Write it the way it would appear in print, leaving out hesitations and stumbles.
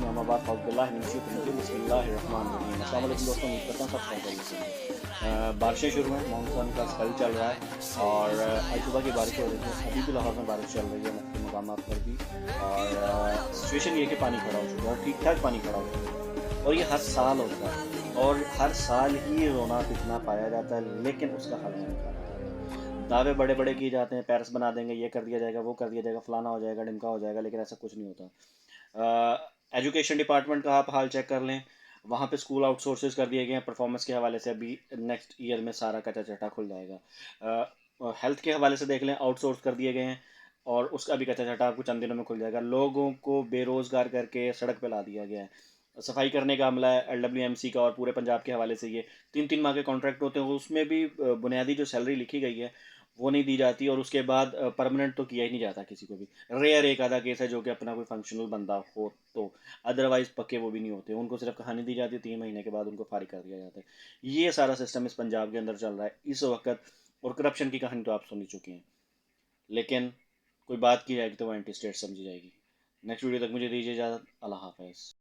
इस्लामाबाद बिस्मिल्लाहिर्रहमानिर्रहीम। अस्सलाम वालेकुम दोस्तों, उम्मीद करता हूँ सब खैरियत से होंगे। बारिशें शुरू हैं, मानसून का स्पेल चल रहा है और आज सुबह की बारिश हो रही है। अभी भी लाहौर में बारिश चल रही है मुख्तलिफ मकामात पर भी। और सिचुएशन ये है कि पानी खड़ा हो चुका है और ठीक ठाक पानी खड़ा हो चुका है और ये हर साल होता है और हर साल ही रोना पिटना पाया जाता है, लेकिन उसका हल नहीं निकाला जाता। दावे बड़े बड़े किए जाते हैं, पेरिस बना देंगे, ये कर दिया जाएगा, वो कर दिया जाएगा, फलाना हो जाएगा, ढिमका हो जाएगा, लेकिन ऐसा कुछ नहीं होता। एजुकेशन डिपार्टमेंट का आप हाल चेक कर लें, वहाँ पे स्कूल आउटसोर्सेज कर दिए गए हैं परफॉर्मेंस के हवाले से। अभी नेक्स्ट ईयर में सारा कच्चा चटा खुल जाएगा। हेल्थ के हवाले से देख लें, आउटसोर्स कर दिए गए हैं और उसका भी कच्चा चटा आपको चंद दिनों में खुल जाएगा। लोगों को बेरोज़गार करके सड़क पे ला दिया गया है। सफाई करने का अमला है LWMC का और पूरे पंजाब के हवाले से ये 3-3 माह के कॉन्ट्रैक्ट होते हैं, उसमें भी बुनियादी जो सैलरी लिखी गई है वो नहीं दी जाती और उसके बाद परमानेंट तो किया ही नहीं जाता किसी को भी। रेयर एक आधा केस है जो कि अपना कोई फंक्शनल बंदा हो तो, अदरवाइज पक्के वो भी नहीं होते। उनको सिर्फ कहानी दी जाती है, 3 महीने के बाद उनको फारिग कर दिया जाता है। ये सारा सिस्टम इस पंजाब के अंदर चल रहा है इस वक्त। और करप्शन की कहानी तो आप सुन ही चुके हैं, लेकिन कोई बात की जाएगी तो वो एंटी स्टेट समझी जाएगी। नेक्स्ट वीडियो तक मुझे दीजिए इजाज़त। अल्लाह हाफ़िज़।